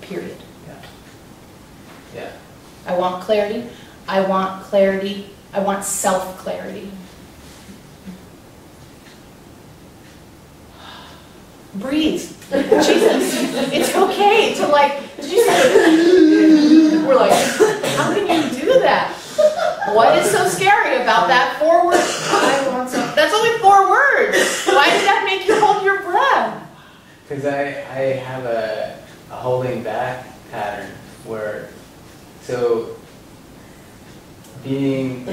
period. Yeah. Yeah. I want clarity. I want clarity. I want self-clarity. Breathe. Jesus. It's okay to did you say? We're like, how can you do that? What is so scary about that 4 words? I want some. That's only 4 words. Why did that make you hold your breath? Because I have a holding back pattern where, so being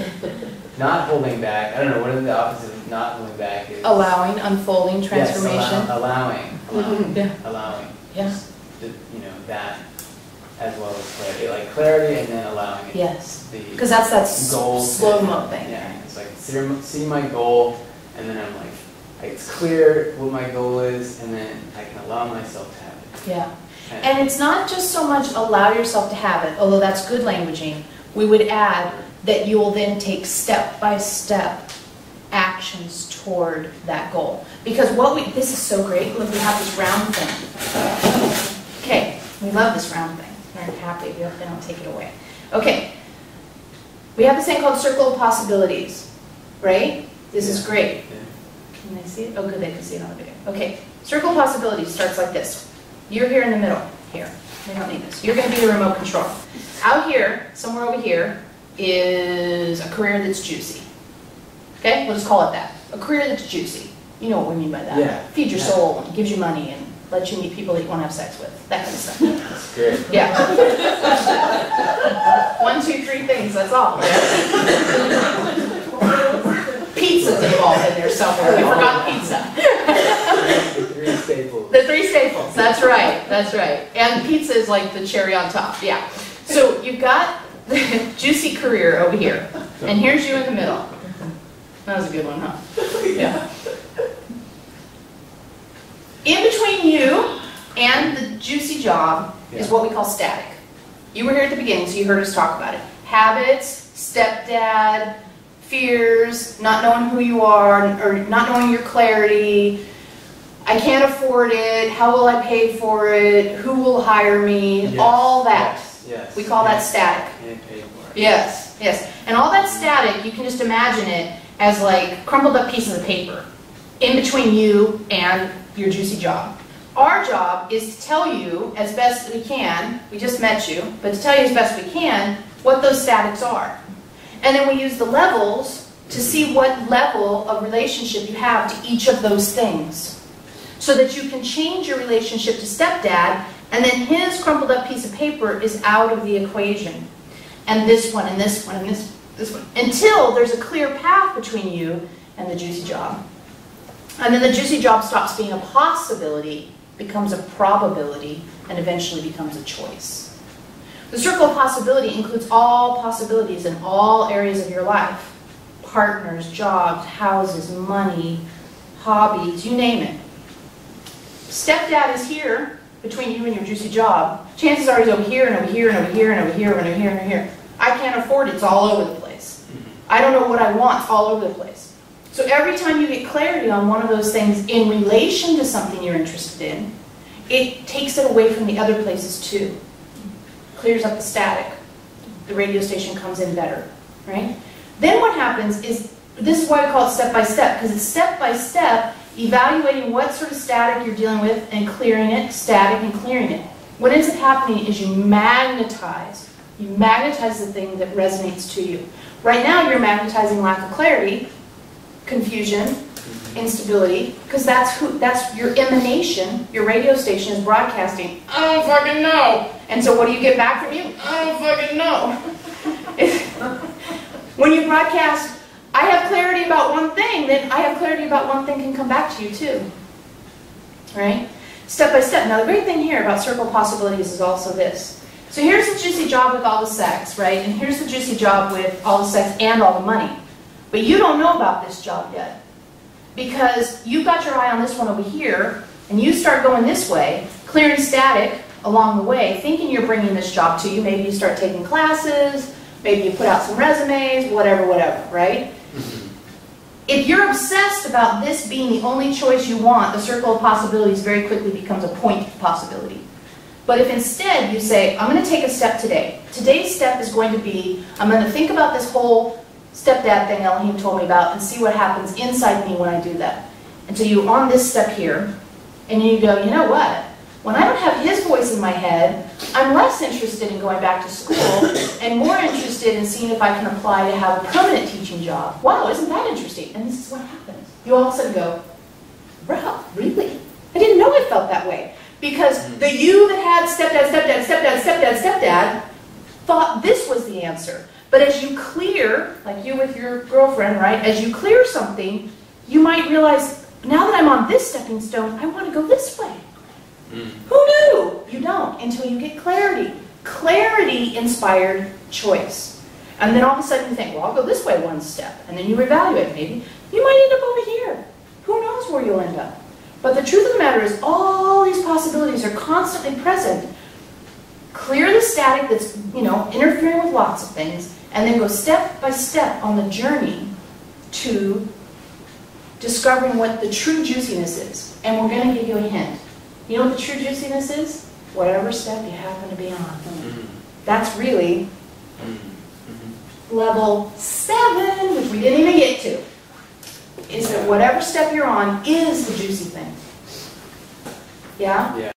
not holding back, I don't know, what is the opposite of not holding back is? Allowing, unfolding, transformation. Yes, allowing. Yeah. Allowing. Yes. That as well as clarity. Like clarity and then allowing it. Yes. Because that's that slow-mo thing. Yeah, it's like see my goal, and then I'm like, it's clear what my goal is, and then I can allow myself to have it. Yeah. And it's not just so much allow yourself to have it, although that's good languaging. We would add that you will then take step-by-step actions toward that goal. Because this is so great. Look, we have this round thing. Okay, we love this round thing. We're happy. We hope they don't take it away. Okay. We have this thing called circle of possibilities, right? This is great. Can they see it? Oh, good, they can see it on the video. Okay, circle of possibilities starts like this. You're here in the middle, here. We don't need this. You're going to be the remote control. Out here, somewhere over here, is a career that's juicy. Okay, we'll just call it that. A career that's juicy. You know what we mean by that. Yeah. Feeds your soul and gives you money and lets you meet people that you want to have sex with. That kind of stuff. That's great. Yeah. 1, 2, 3 things, that's all. Pizza's involved in there somewhere. We forgot pizza. The 3 staples. The 3 staples, that's right, that's right. And pizza is like the cherry on top, yeah. So you've got the juicy career over here, and here's you in the middle. That was a good one, huh? Yeah. In between you and the juicy job is what we call static. You were here at the beginning, so you heard us talk about it. Habits, stepdad, fears, not knowing who you are, or not knowing your clarity. I can't afford it. How will I pay for it? Who will hire me? Yes. All that. Yes. We call that static. Can't pay for it. Yes, yes. And all that static, you can just imagine it as like crumpled up pieces of paper in between you and your juicy job. Our job is to tell you as best we can, we just met you, but to tell you as best we can what those statics are. And then we use the levels to see what level of relationship you have to each of those things. So that you can change your relationship to stepdad, and then his crumpled up piece of paper is out of the equation. And this one, and this one, and this one. Until there's a clear path between you and the juicy job. And then the juicy job stops being a possibility, becomes a probability, and eventually becomes a choice. The circle of possibility includes all possibilities in all areas of your life. Partners, jobs, houses, money, hobbies, you name it. Stepdad is here between you and your juicy job. Chances are he's over here and over here and over here and over here and over here and over here. I can't afford it. It's all over the place. I don't know what I want. It's all over the place. So every time you get clarity on one of those things in relation to something you're interested in, it takes it away from the other places too. Clears up the static. The radio station comes in better, right? Then what happens is, this is why we call it step by step, because it's step by step evaluating what sort of static you're dealing with and clearing it, static and clearing it. What ends up happening is you magnetize. You magnetize the thing that resonates to you. Right now you're magnetizing lack of clarity, confusion, instability, because that's your emanation. Your radio station is broadcasting, I don't fucking know. And so what do you get back from you? I don't fucking know. When you broadcast, I have clarity about one thing, then I have clarity about one thing can come back to you too. Right? Step by step. Now the great thing here about circle possibilities is also this. So here's the juicy job with all the sex, right? And here's the juicy job with all the sex and all the money. But you don't know about this job yet. Because you've got your eye on this one over here, and you start going this way, clearing static along the way, thinking you're bringing this job to you. Maybe you start taking classes, maybe you put out some resumes, whatever, right? If you're obsessed about this being the only choice you want, the circle of possibilities very quickly becomes a point of possibility. But if instead you say, I'm going to take a step today. Today's step is going to be, I'm going to think about this whole stepdad thing Elohim told me about and see what happens inside me when I do that. And so you're on this step here, and you go, you know what? When I don't have his voice in my head, I'm less interested in going back to school and more interested in seeing if I can apply to have a permanent teaching job. Wow, isn't that interesting? And this is what happens. You all of a sudden go, wow, really? I didn't know I felt that way. Because the you that had stepdad, stepdad, stepdad, stepdad, stepdad thought this was the answer. But as you clear, like you with your girlfriend, right? As you clear something, you might realize, now that I'm on this stepping stone, I want to go this way. Who knew? You don't until you get clarity. Clarity inspired choice. And then all of a sudden you think, well, I'll go this way one step. And then you evaluate, maybe. You might end up over here. Who knows where you'll end up? But the truth of the matter is all these possibilities are constantly present. Clear the static that's, interfering with lots of things, and then go step by step on the journey to discovering what the true juiciness is. And we're going to give you a hint. You know what the true juiciness is? Whatever step you happen to be on. That's really level 7, which we didn't even get to. Is that whatever step you're on is the juicy thing. Yeah? Yeah.